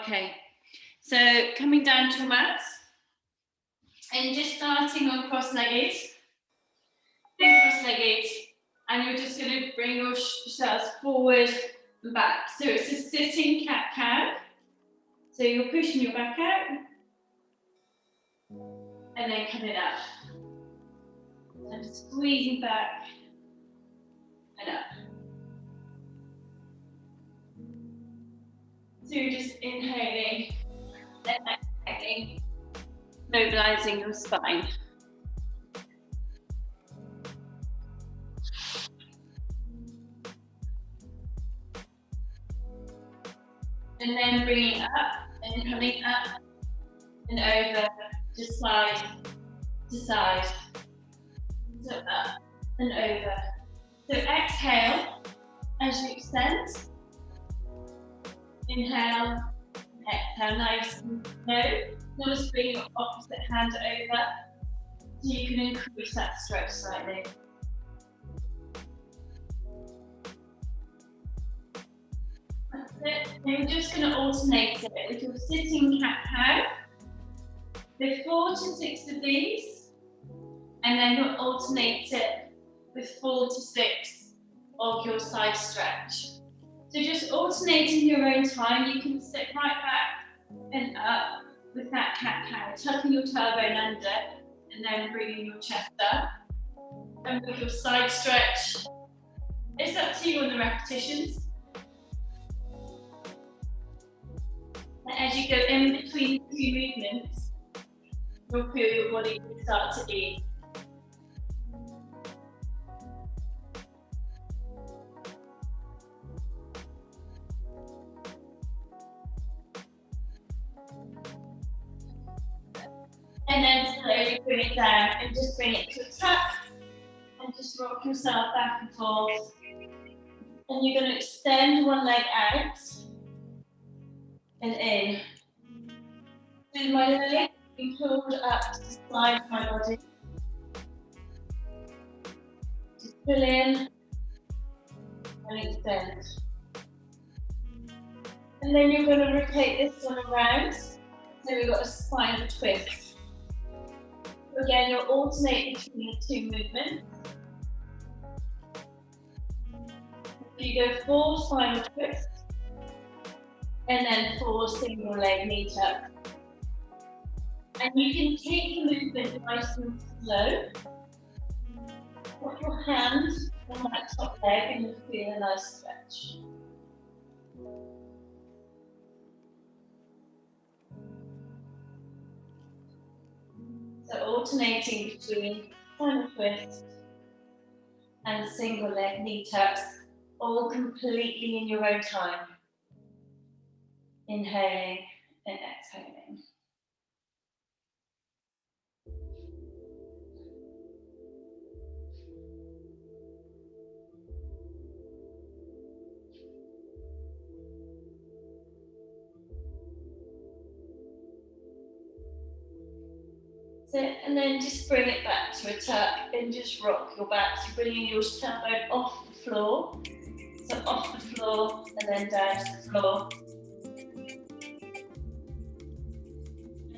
Okay, so coming down to your mat and just starting on cross-legged, and you're just going to bring yourselves forward and back. So it's a sitting cat-cow. So you're pushing your back out and then coming up. And squeezing back and up. So you're just inhaling and exhaling, mobilizing your spine. And then bringing up and coming up and over, just side to side. So up and over. So exhale as you extend. Inhale, exhale, nice and slow. Now just bring your opposite hand over so you can increase that stretch slightly. That's it. Now you're just going to alternate it with your sitting cat-cow. With 4 to 6 of these, and then you'll alternate it with 4 to 6 of your side stretch. So just alternate in your own time. You can sit right back and up with that cat-cow, tucking your tailbone under, and then bringing your chest up. And with your side stretch, it's up to you on the repetitions. And as you go in between the two movements, you'll feel your body start to ease. And then slowly bring it down and just bring it to a tuck and just rock yourself back and forth. And you're going to extend one leg out and in. With my leg being pulled up to the side of my body. Just pull in and extend. And then you're going to rotate this one around. So we've got a spinal twist. Again, you'll alternate between the two movements. You go 4 spinal twists, and then 4 single leg knee tuck. And you can take the movement nice and slow. Put your hand on that top leg and you'll feel a nice stretch. So alternating between spinal twist and single leg knee tucks, all completely in your own time. Inhaling and exhaling. And then just bring it back to a tuck and just rock your back. So bringing your tailbone off the floor. So off the floor and then down to the floor.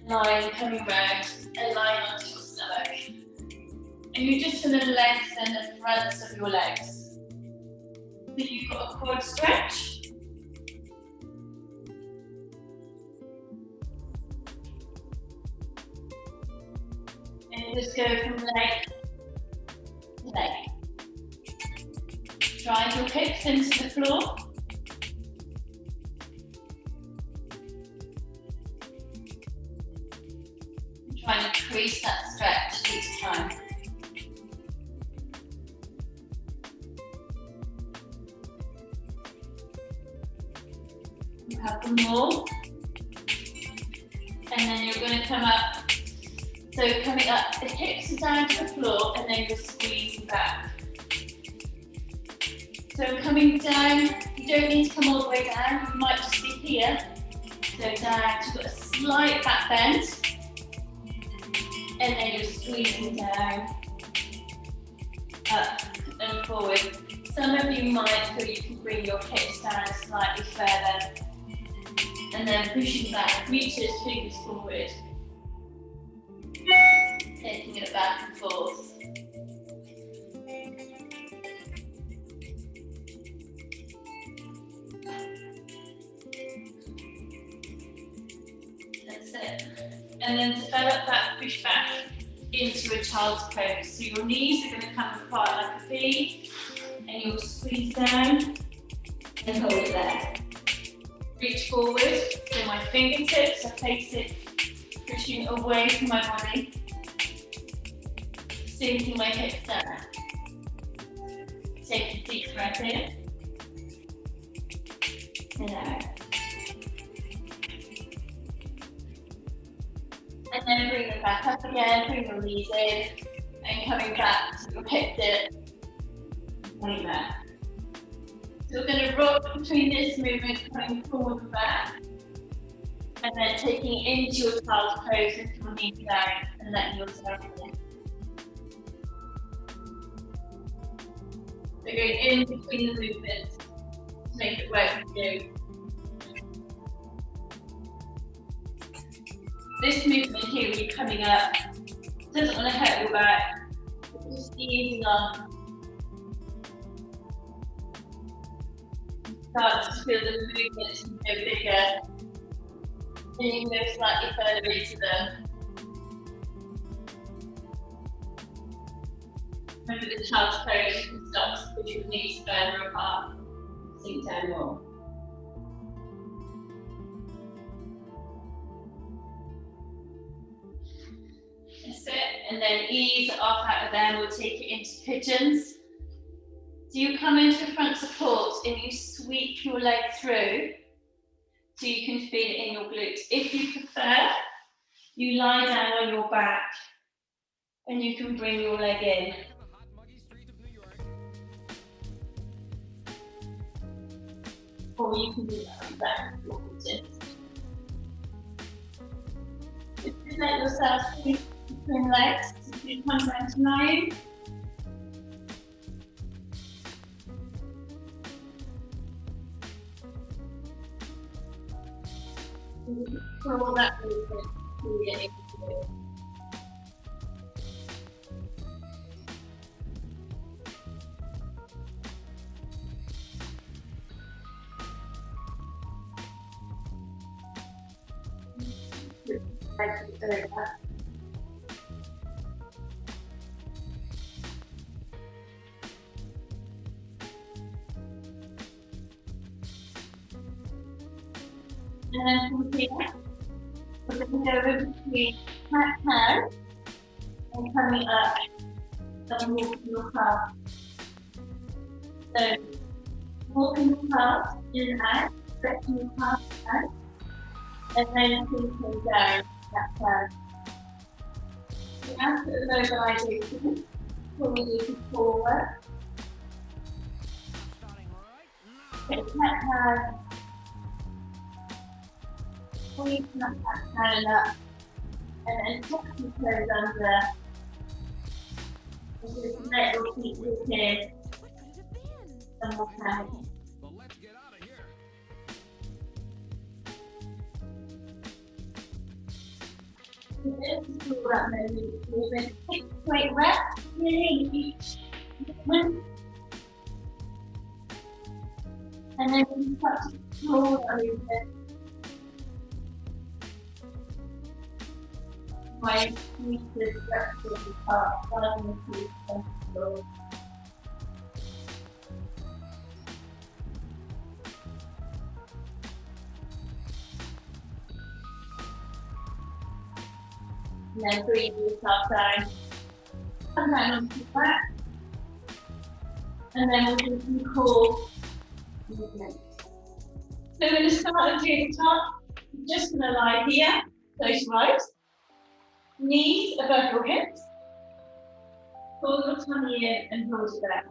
Line coming round and line onto your stomach. And you're just going to lengthen the fronts of your legs. So you've got a quad stretch. And just go from leg to leg. Drive your hips into the floor. And try and increase that stretch each time. A couple more. And then you're going to come up. So coming up, the hips are down to the floor and then you're squeezing back. So coming down, you don't need to come all the way down, you might just be here. So down, you've got a slight back bend. And then you're squeezing down, up and forward. Some of you might feel you can bring your hips down slightly further. And then pushing back, reach those fingers forward. Taking it back and forth. That's it. And then develop that push back into a child's pose. So your knees are going to come apart like a V, and you'll squeeze down and hold it there. Reach forward, so my fingertips are facing, pushing away from my body, sinking my hips down. Take a deep breath in and out. And then bring them back up again, bring your knees in, and coming back to your hip dip, coming back. So we're going to rock between this movement, coming forward and back, and then taking it into your child's pose with your knees down and letting yourself in. So going in between the movements to make it work for you. This movement here, when you're coming up, doesn't want to hurt your back, just easing on. Start to feel the movements go bigger, and you can go slightly further into them. Remember the child's pose, you can start to push your knees further apart, sink down more. That's it, and then ease off out of there, we'll take it into pigeons. So you come into front support and you sweep your leg through so you can feel it in your glutes. If you prefer, you lie down on your back and you can bring your leg in. Or you can do that on the back of your pigeons. If you let yourself sleep between legs, if you come down to lying. Control that movement to get into it. And then from here, we're going to go over between cat cow and coming up and walking your path. So walking your path in and out, stretching your path out, and then sinking down that curve. So after the mobilization, pulling you forward. Take cat cow. Squeeze that hand up and then tuck your toes under and just let your feet dip in one more time. So this is all that movement. Take a great rest really in each movement. And then you start to explore that movement. My feet is stretched at the top, one of the feet on the floor. And then breathe yourself down. Come down onto the back. And then we'll do some core movement. So we're going to start at the top. I'm just going to lie here, close your eyes. Knees above your hips. Pull your tummy in and hold it there.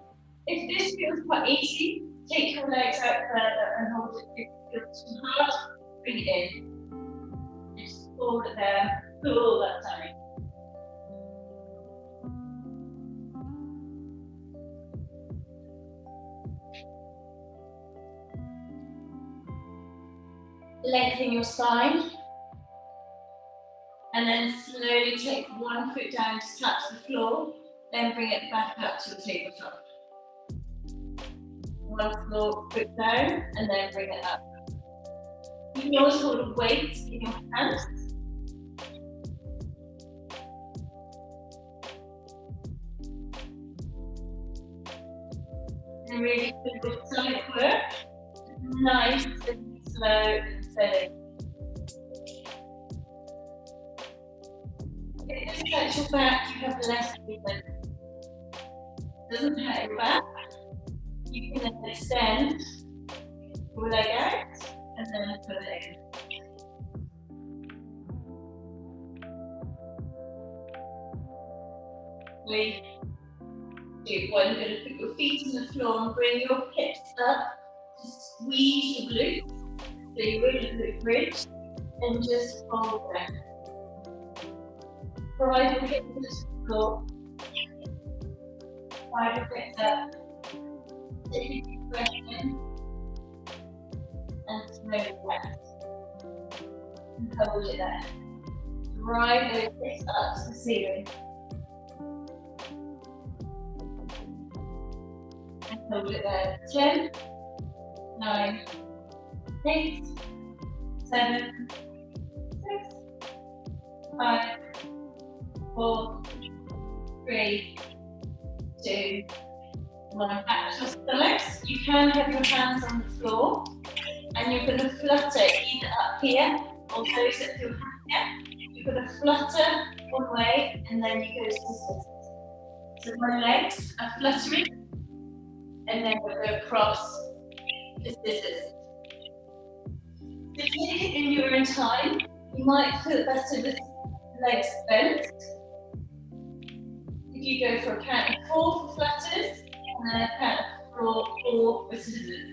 If this feels quite easy, take your legs out further and hold it. If it feels too hard, bring it in. Just hold it there, pull that tummy. lengthen your spine. And then slowly take one foot down to touch the floor, then bring it back up to your tabletop. One foot down, and then bring it up. You can always hold a weight in your hands. And really good with stomach work. Nice and slow and steady. If it just hurts your back, you have less movement. Doesn't hurt your back. You can then extend your leg out and then put it in. Three, two, one. You're going to put your feet on the floor and bring your hips up. Just squeeze your glutes. So you really glute bridge and just hold there. Drive your hips to the floor. Drive your hips up. Take a deep breath in. And slowly rest. And hold it there. Drive those hips up to the ceiling. And hold it there. 10, 9, 8, 7, 6, 5, 4, 3, 2, 1. Back to your stomachs. You can have your hands on the floor and you're going to flutter either up here or those that feel happier. You're going to flutter one way and then you go to the scissors. So my legs are fluttering and then we'll go across the scissors. So take it in your own time. You might feel better with legs bent. If you go for a count of 4 for flutters, and then a count of 4 for scissors.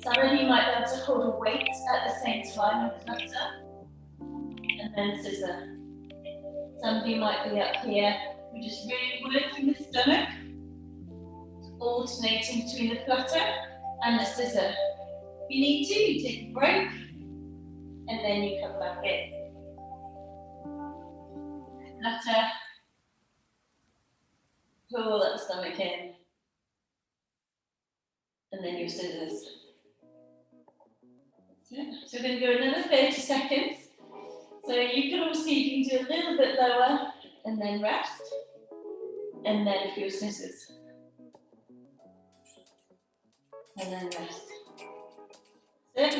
Some of you might be able to hold a weight at the same time with flutter, and then scissor. Some of you might be up here, we're just really working the stomach, alternating between the flutter and the scissor. If you need to, you take a break, and then you come back in. Flutter. Pull that stomach in. And then your scissors. So we're going to go another 30 seconds. So you can all see if you can do a little bit lower and then rest. And then for your scissors. And then rest. Sit.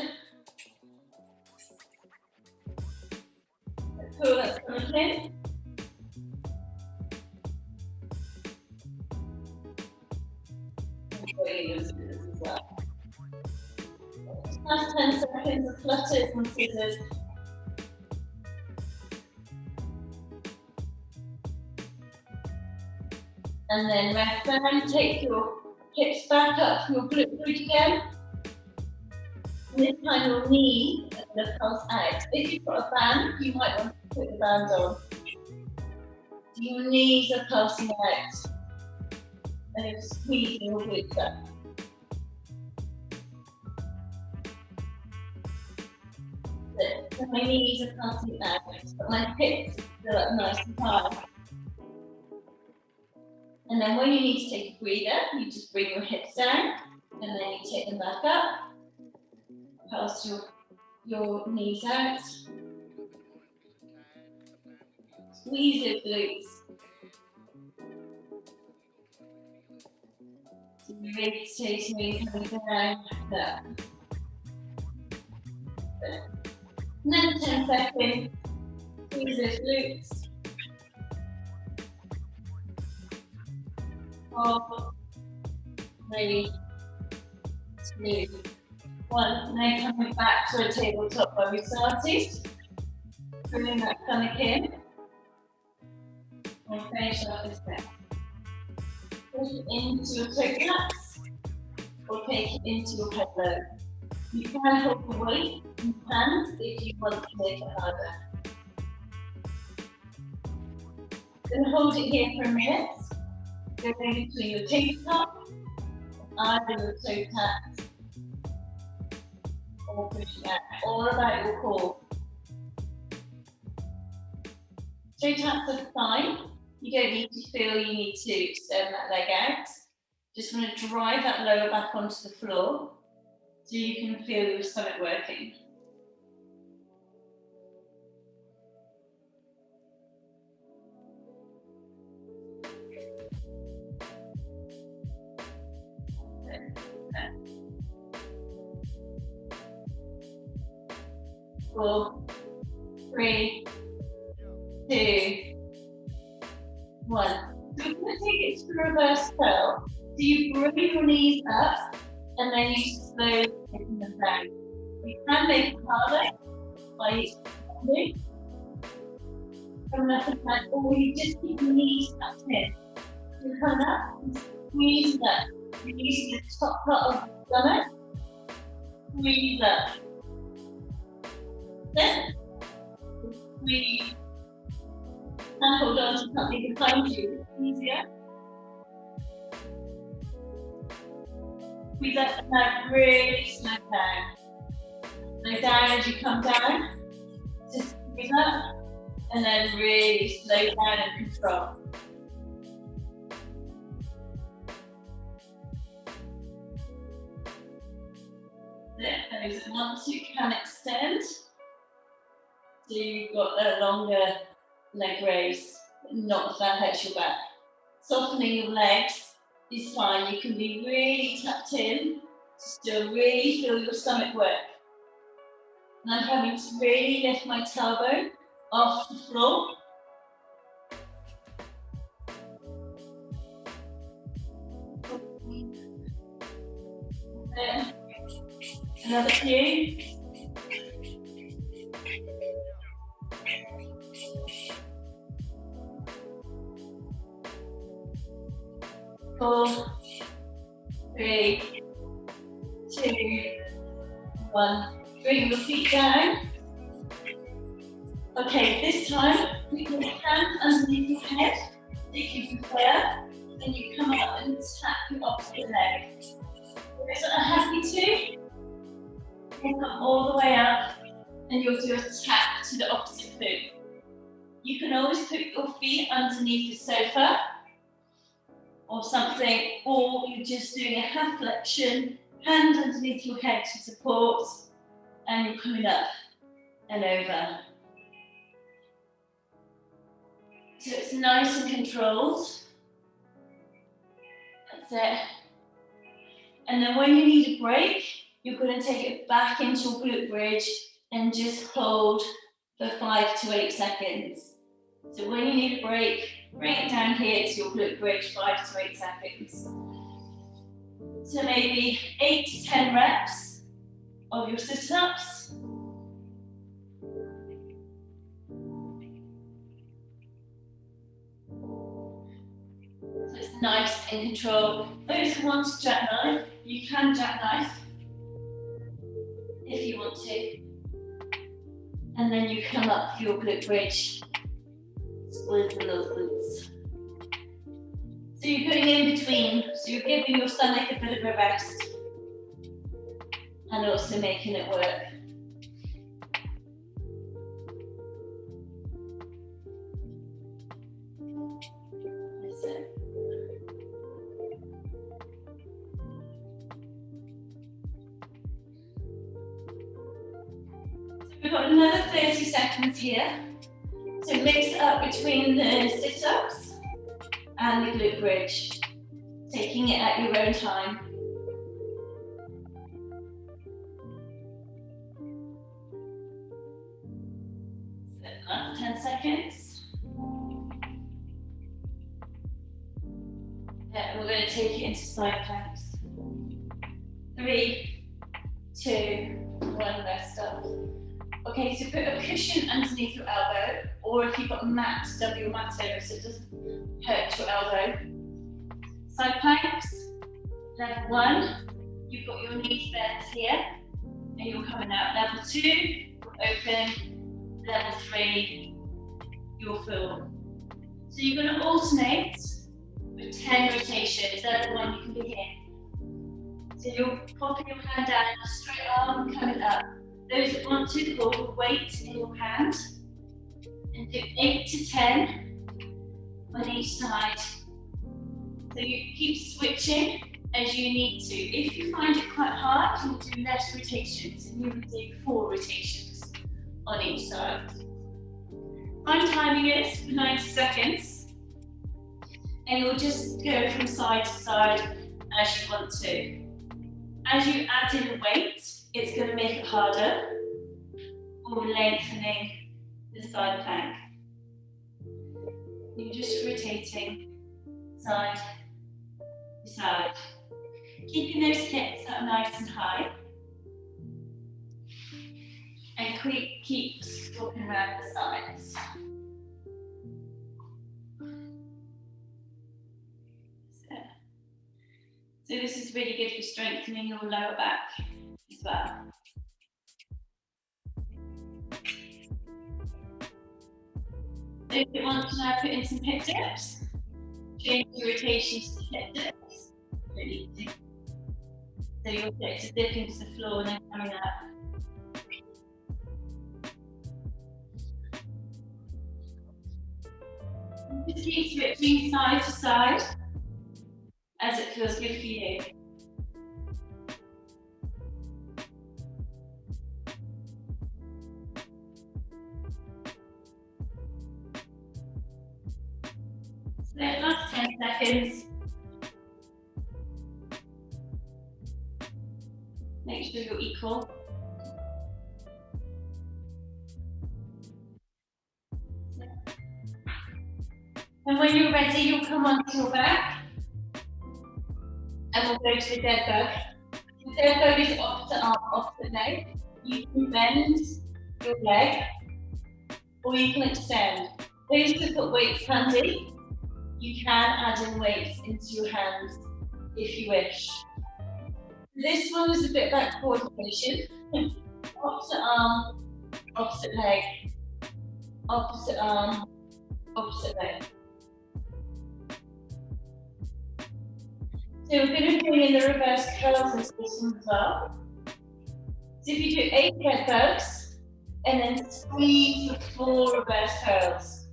Pull that stomach in. As well. Last 10 seconds of flutters and scissors. And then rest down, take your hips back up, your glute bridge again. And this time your knee is going to pulse out. If you've got a band, you might want to put the band on. So your knees are pulsing out. And you're squeezing your glutes up. So my knees are pulsing out, but my hips are still up nice and high. And then when you need to take a breather, you just bring your hips down, and then you take them back up, pulse your knees out. Squeeze your glutes. So you're really stationary, coming down, back up. And then 10 seconds, squeeze those glutes. 4, 3, 2, 1. Now coming back to a tabletop where we started. Bringing that stomach in. And finish off this breath. Push it into your toe taps or take it into your head low. You can hold the weight in your hands if you want to make it harder. Then hold it here for a minute. Go between your tabletop and either your toe taps. or pushing out. All about your core. Straight out to the side. You don't need to feel you need to extend that leg out. Just want to drive that lower back onto the floor so you can feel your stomach working. Four, three, two, one. So we're going to take it to reverse curl. So you bring your knees up and then you slowly taking them down. You can make it harder by coming up and down, or you just keep your knees tucked in. You come up and squeeze up. You're using the top part of the stomach. Squeeze up. Then squeeze. And hold on to something behind you. Easier. Squeeze up and now really slow down. Slow down as you come down. Just squeeze up and then really slow down and control. Those once you can extend, so you've got a longer leg raise, not if that hurts your back. Softening your legs is fine. You can be really tucked in to still really feel your stomach work. And I'm having to really lift my tailbone off the floor. Then another few. 4, 3, 2, 1. Bring your feet down. Okay, this time, put your hand underneath your head, if you prefer. Then you come up and tap your opposite leg. If you're happy to, you'll come all the way up and you'll do a tap to the opposite foot. You can always put your feet underneath the sofa or something, or you're just doing a half flexion, hand underneath your head to support, and you're coming up and over. So it's nice and controlled. That's it. And then when you need a break, you're going to take it back into your glute bridge and just hold for 5 to 8 seconds. So when you need a break, bring it down here to your glute bridge, 5 to 8 seconds. So maybe 8 to 10 reps of your sit-ups. So it's nice and controlled. Those who want to jackknife, you can jackknife if you want to. And then you come up for your glute bridge. Squeeze the little glutes. So you're putting in between, so you're giving your stomach a bit of a rest and also making it work. That's it. So we've got another 30 seconds here. So mix it up between the sit-ups and the glute bridge, taking it at your own time. So that's 10 seconds. Then we're going to take it into side planks. 3, 2, 1, rest up. Okay, so put a cushion underneath your elbow, or if you've got a mat, double your mat over so it doesn't hurt your elbow. Side planks, level 1, you've got your knees bent here, and you're coming out. Level 2, open. Level 3, you're full. So you're going to alternate with 10 rotations. Level 1, you can begin. So you're popping your hand down, straight arm coming up. Those that want to hold the weight in your hand and do 8 to 10 on each side. So you keep switching as you need to. If you find it quite hard, you'll do less rotations and you will do 4 rotations on each side. I'm timing it for 90 seconds and you'll just go from side to side as you want to. As you add in the weight, it's going to make it harder or lengthening the side plank. You're just rotating side to side. Keeping those hips up nice and high. And keep swapping around the sides. So this is really good for strengthening your lower back as well. If you want to now put in some hip dips, change your rotations to hip dips. Really easy. So your hips are dipping to the floor and then coming up. Just keep switching side to side as it feels good for you. So last 10 seconds. Make sure you're equal. And when you're ready, you'll come onto your back. And we'll go to the dead bug. The dead bug is opposite arm, opposite leg. You can bend your leg, or you can extend. Those who've got weights handy, you can add in weights into your hands if you wish. This one is a bit about coordination. Opposite arm, opposite leg, opposite arm, opposite leg. So we're going to bring in the reverse curls into this one as well. So if you do 8 head bugs, and then squeeze for 4 reverse curls.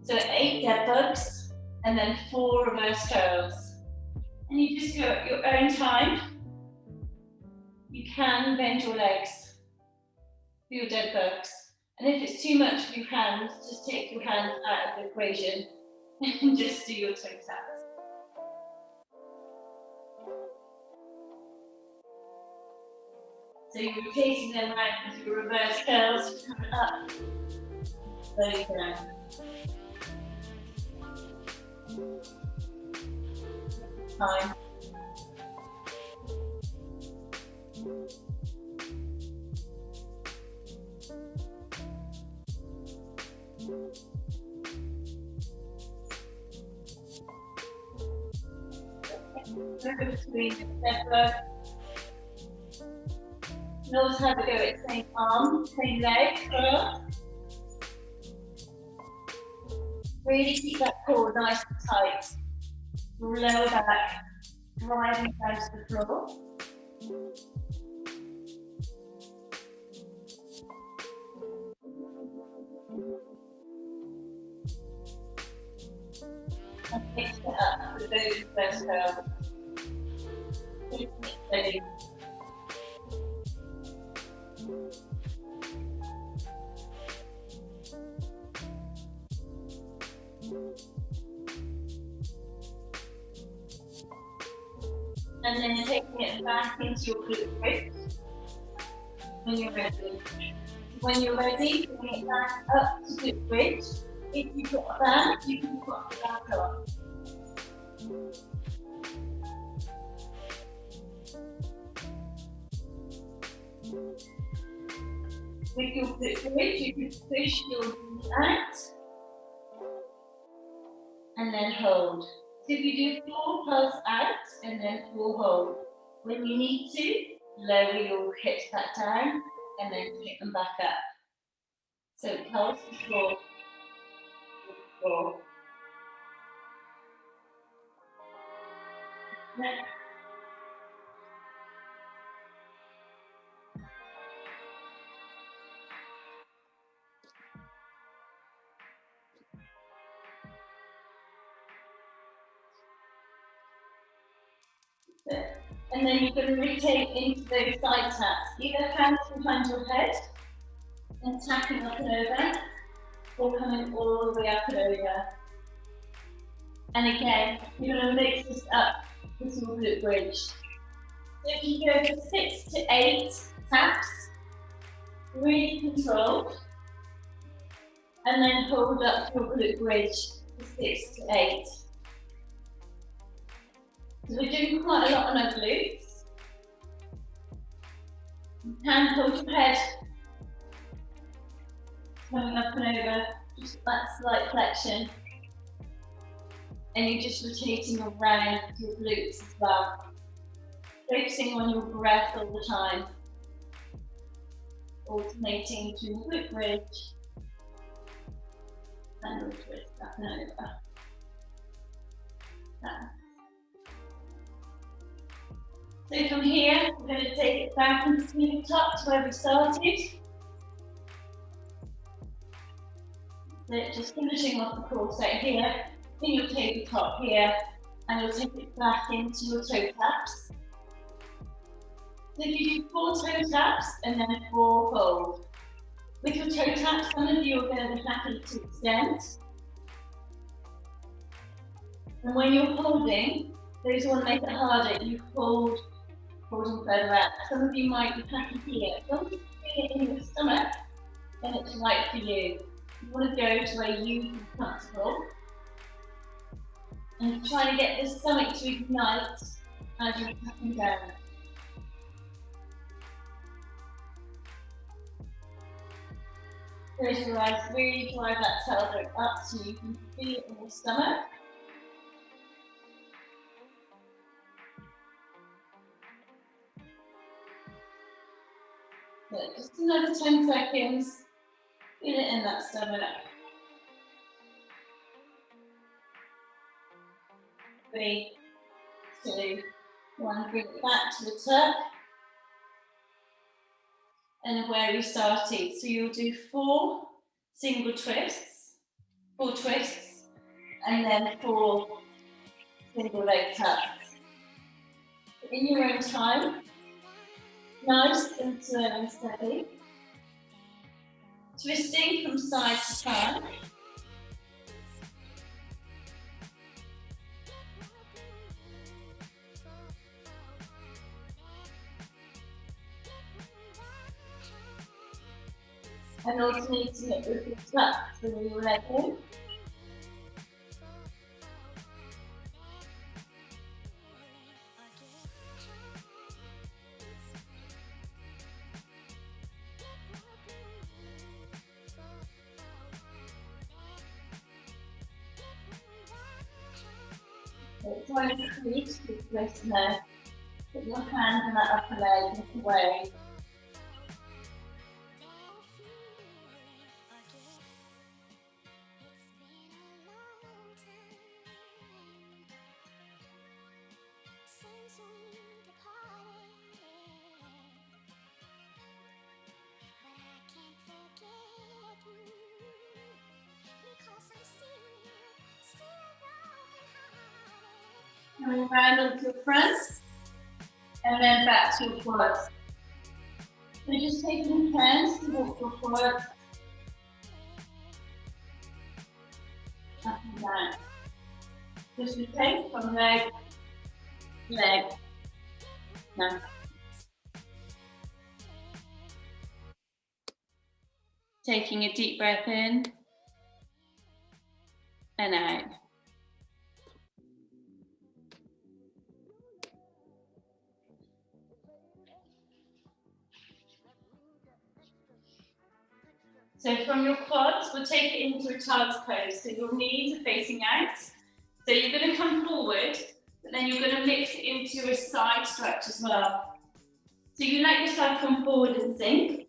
So 8 dead bugs, and then 4 reverse curls. And you just go at your own time. You can bend your legs for your dead bugs. And if it's too much for your hands, just take your hands out of the equation and just do your toe taps. So you're rotating them around with your reverse curls, coming up, slowly down. Time. Between the stepper. Notice how to go at same arm, same leg curl. Really keep that core nice and tight. Lower back, driving down to the floor. And mix it up with those reverse curls. Steady. And then taking it back into your glute bridge when you're ready. When you're ready, bring it back up to glute bridge. If you've got a band, you can put the band on. With your glute bridge, you can push your knees out and then hold. So if you do 4 pulse out and then 4 hold. When you need to, lower your hips back down and then pick them back up. So pulse before, 4. And then you're going to rotate into those side taps, either hands behind your head and tapping up and over, or coming all the way up and over. And again, you're going to mix this up with your glute bridge. So if you go for 6 to 8 taps, really controlled, and then hold up your glute bridge for 6 to 8. So we're doing quite a lot on our glutes. You can hold your head, coming up and over, just that slight flexion. And you're just rotating around your glutes as well. Focusing on your breath all the time. Alternating between glute bridge and glute bridge up and over. So from here, we're going to take it back into the top to where we started. So just finishing off the core set here, then you'll take the top here, and you'll take it back into your toe taps. So if you do 4 toe taps and then 4 hold. With your toe taps, some of you are going to be happy to extend. And when you're holding, those who want to make it harder, you hold, holding further out. Some of you might be happy here. As long as you feel it in your stomach, then it's right for you. You want to go to where you feel comfortable. And try to get the stomach to ignite as you're tapping down. Close your eyes, really drive that tailbone up so you can feel it in your stomach. Good. Just another 10 seconds. Feel it in that stomach. 3, 2, 1. Bring it back to the tuck. And where we started. So you'll do 4 single twists, 4 twists, and then 4 single leg taps. In your own time, nice and slow and steady. Twisting from side to side. And alternating it with your tuck through your leg in. So try to crease with this there. Put your hand on that upper leg and away. Coming round onto your front, and then back to your quads. So just taking turns to walk your quads up and down. Just rotate from leg, leg. Now. Taking a deep breath in and out. So from your quads, we'll take it into a child's pose. So your knees are facing out. So you're going to come forward, but then you're going to mix it into a side stretch as well. So you let yourself come forward and sink.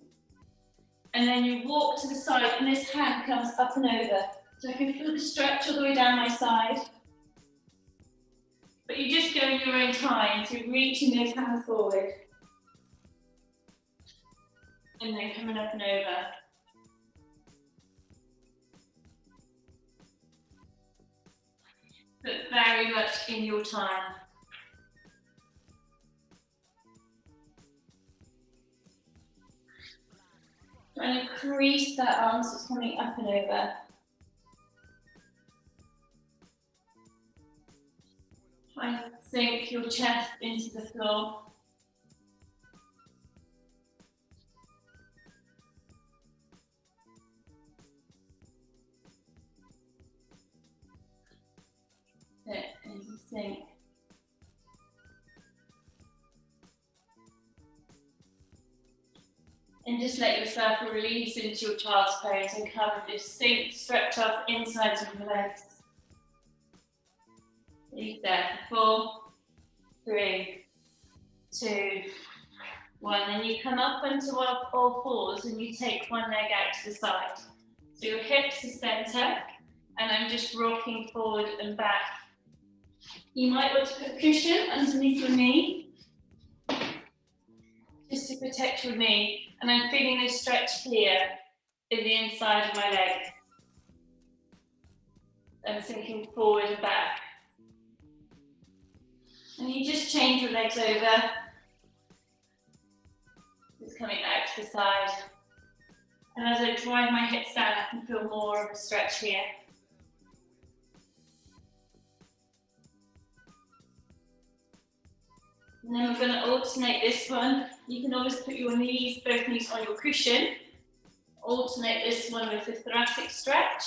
And then you walk to the side, and this hand comes up and over. So I can feel the stretch all the way down my side. But you just go in your own time, so reaching those hands forward. And then coming up and over. But very much in your time. and increase that arm so it's coming up and over. Try and sink your chest into the floor. And you sink. And just let yourself release into your child's pose and come and just sink, stretch off insides of your legs. Leave there. 4, 3, 2, 1. And you come up onto all fours and you take one leg out to the side. So your hips are centre, and I'm just rocking forward and back. You might want to put a cushion underneath your knee, just to protect your knee. And I'm feeling this stretch here in the inside of my leg. I'm sinking forward and back. And you just change your legs over. Just coming out to the side. And as I drive my hips down, I can feel more of a stretch here. And then we're going to alternate this one. You can always put your knees, both knees on your cushion. Alternate this one with the thoracic stretch.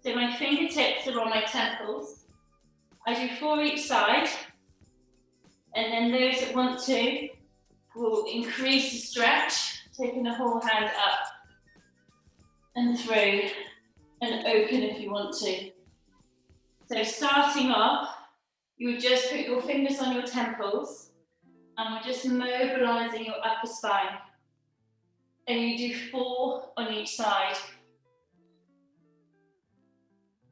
So my fingertips are on my temples. I do 4 each side. And then those that want to will increase the stretch, taking the whole hand up and through and open if you want to. So starting off, you would just put your fingers on your temples and we're just mobilizing your upper spine. And you do 4 on each side.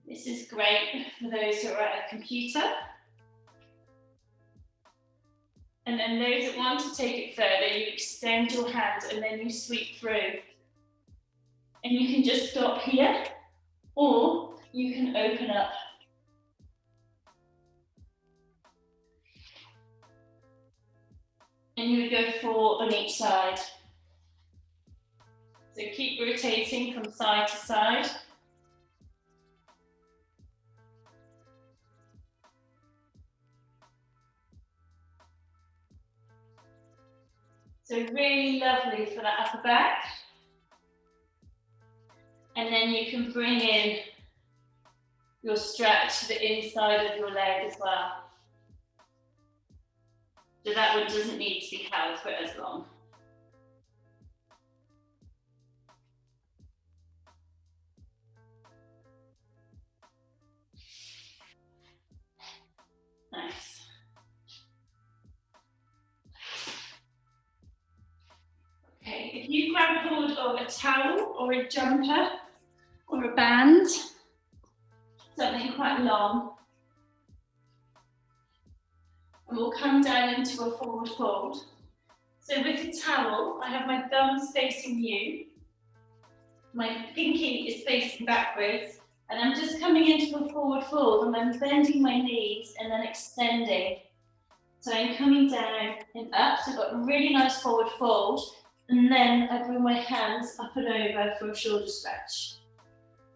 This is great for those who are at a computer. And then those that want to take it further, you extend your hand and then you sweep through. And you can just stop here, or you can open up. And you would go 4 on each side. So keep rotating from side to side. So really lovely for that upper back. And then you can bring in your stretch to the inside of your leg as well. So that one doesn't need to be held for as long. Nice. Okay, if you grab hold of a towel or a jumper or a band, something quite long, and we'll come down into a forward fold. So with the towel, I have my thumbs facing you, my pinky is facing backwards, and I'm just coming into a forward fold and I'm bending my knees and then extending. So I'm coming down and up, so I've got a really nice forward fold, and then I bring my hands up and over for a shoulder stretch.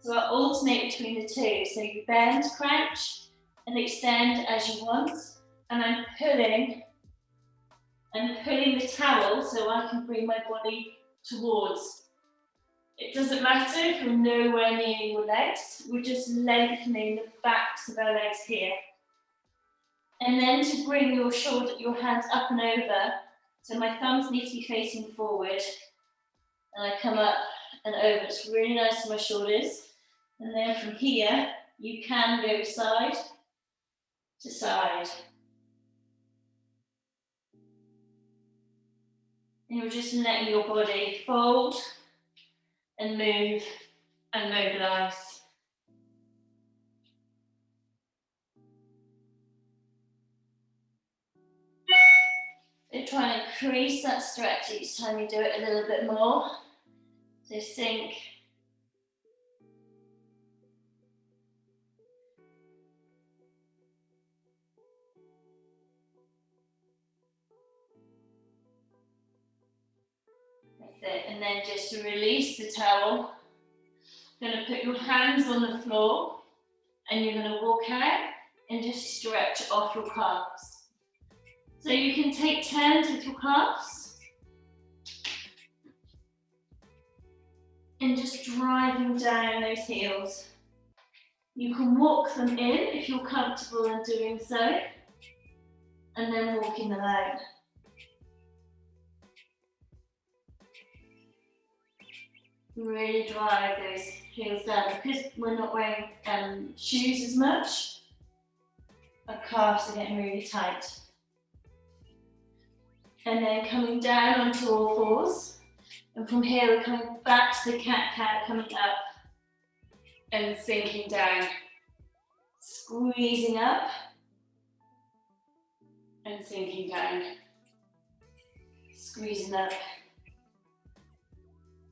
So I'll alternate between the two, so you bend, crouch, and extend as you want, and I'm pulling the towel so I can bring my body towards. It doesn't matter if you're nowhere near your legs, we're just lengthening the backs of our legs here. And then to bring your hands up and over, so my thumbs need to be facing forward, and I come up and over. It's really nice on my shoulders. And then from here, you can go side to side. And you're just letting your body fold and move and mobilise. So try and increase that stretch each time you do it a little bit more. So sink. it. And then just to release the towel, you're going to put your hands on the floor and you're going to walk out and just stretch off your calves. So you can take turns with your calves and just driving down those heels. You can walk them in if you're comfortable in doing so, and then walking them out. Really drive those heels down. Because we're not wearing shoes as much, our calves are getting really tight. And then coming down onto all fours. And from here we're coming back to the cat-cow, coming up and sinking down. Squeezing up and sinking down. Squeezing up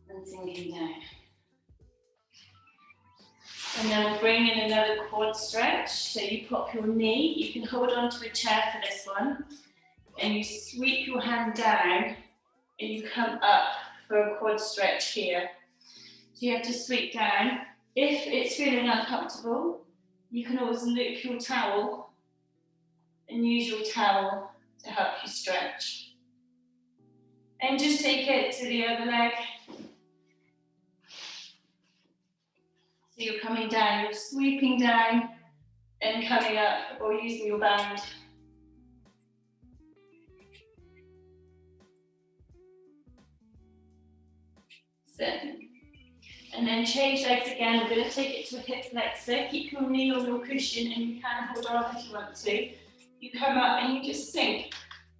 and sinking down. And then we'll bring in another quad stretch. So you pop your knee, you can hold on to a chair for this one, and you sweep your hand down and you come up for a quad stretch here. So you have to sweep down. If it's feeling uncomfortable, you can always loop your towel and use your towel to help you stretch. And just take it to the other leg. So you're coming down, you're sweeping down and coming up, or using your band. So, and then change legs again. We're going to take it to a hip flexor. Keep your knee on your cushion and you can hold on if you want to. You come up and you just sink.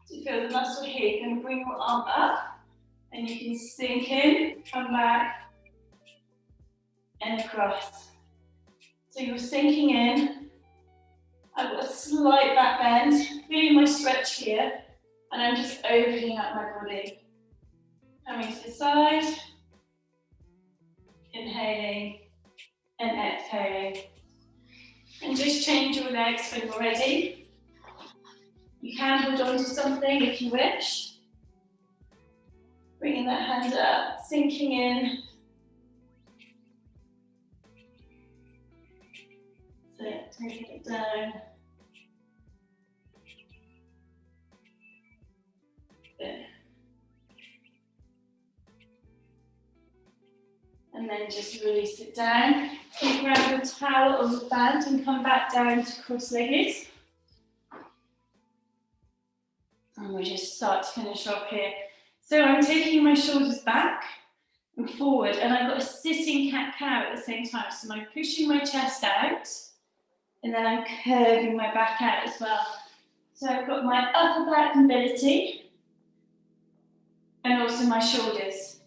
So you feel the muscle here. You're going to bring your arm up and you can sink in, come back and across. So you're sinking in. I've got a slight back bend, feeling my stretch here, and I'm just opening up my body. Coming to the side, inhaling and exhaling. And just change your legs when you're ready. You can hold on to something if you wish. Bringing that hand up, sinking in. So taking it down. There. And then just release it down. You grab your towel or your band and come back down to cross-legged. And we'll just start to finish off here. So I'm taking my shoulders back and forward, and I've got a sitting cat-cow at the same time. So I'm pushing my chest out, and then I'm curving my back out as well. So I've got my upper back mobility, and also my shoulders.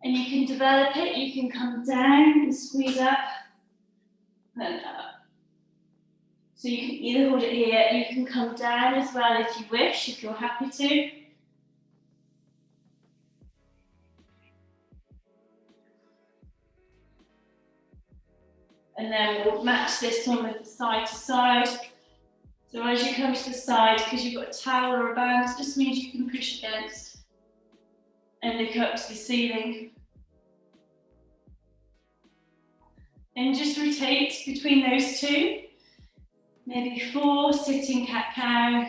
And you can develop it, you can come down and squeeze up, then up. So you can either hold it here, you can come down as well if you wish, if you're happy to. And then we'll match this one with the side to side. So as you come to the side, because you've got a towel or a band, it just means you can push against and look up to the ceiling. And just rotate between those two. Maybe 4 sitting cat-cow,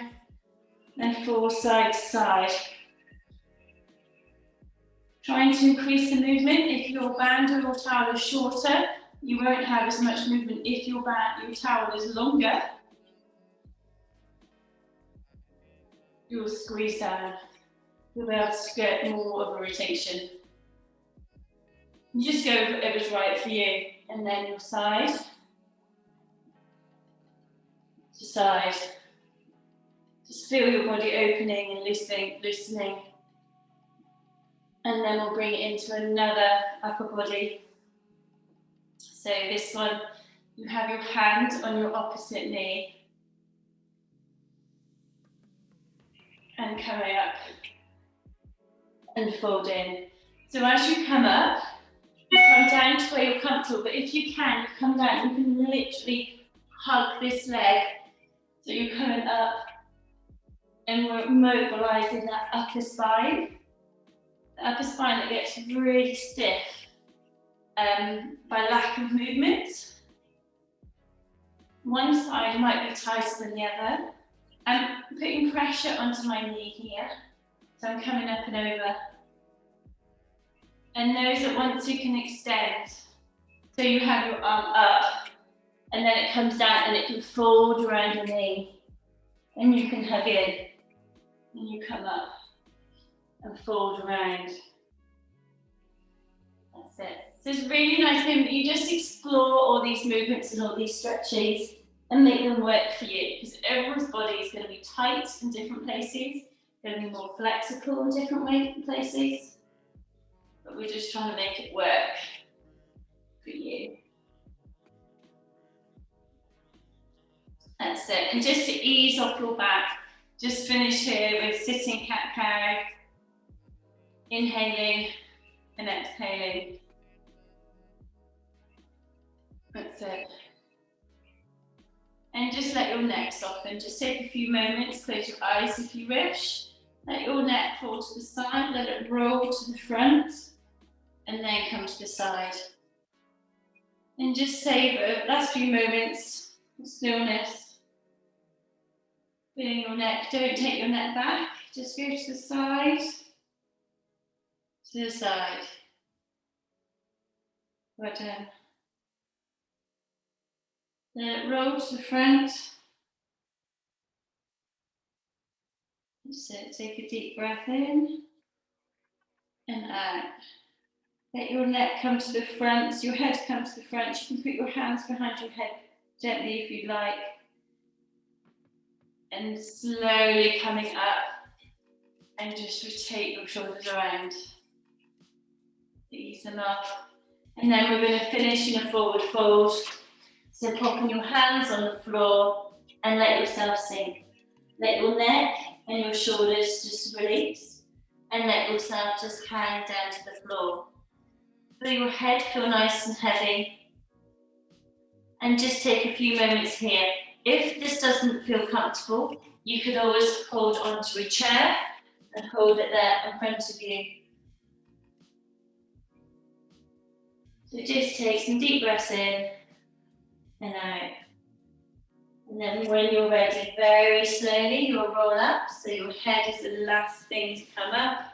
then 4 side to side. Trying to increase the movement. If your band or your towel is shorter, you won't have as much movement. If your towel is longer, you'll squeeze down. You'll be able to get more of a rotation. You just go with whatever's right for you. And then your side to side. Just feel your body opening and loosening. And then we'll bring it into another upper body. So this one, you have your hand on your opposite knee. And coming up and fold in. So as you come up, you come down to where you're comfortable, but if you can, you come down, you can literally hug this leg. So you're coming up and we're mobilizing that upper spine, the upper spine that gets really stiff by lack of movement. One side might be tighter than the other. I'm putting pressure onto my knee here, so I'm coming up and over. And those that want to can extend. So you have your arm up, and then it comes down and it can fold around your knee. And you can hug in, and you come up and fold around. That's it. So it's really nice movement. You just explore all these movements and all these stretches and make them work for you, because everyone's body is going to be tight in different places, going to be more flexible in different places, but we're just trying to make it work for you. That's it. And just to ease off your back, just finish here with sitting cat-cow, inhaling and exhaling. That's it. And just let your neck soften. Just take a few moments, close your eyes if you wish. Let your neck fall to the side, let it roll to the front, and then come to the side. And just savor the last few moments of stillness. Feeling your neck, don't take your neck back, just go to the side, to the side. Right down. Let it roll to the front. So take a deep breath in and out. Let your neck come to the front, your head come to the front. You can put your hands behind your head gently if you'd like. And slowly coming up and just rotate your shoulders around. Ease them up. And then we're going to finish in a forward fold. So popping your hands on the floor and let yourself sink. Let your neck and your shoulders just release and let yourself just hang down to the floor. Feel your head feel nice and heavy. And just take a few moments here. If this doesn't feel comfortable, you could always hold onto a chair and hold it there in front of you. So just take some deep breaths in and out. And then when you're ready, very slowly you'll roll up, so your head is the last thing to come up.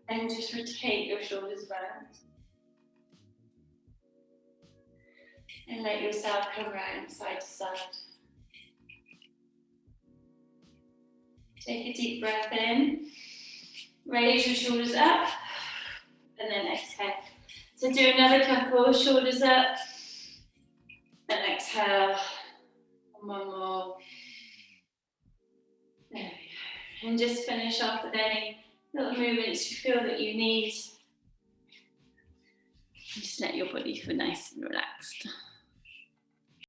And just rotate your shoulders round. And let yourself come round side to side. Take a deep breath in. Raise your shoulders up. And then exhale. So do another couple, shoulders up. And exhale. One more. There we go. And just finish off with any little movements you feel that you need. Just let your body feel nice and relaxed.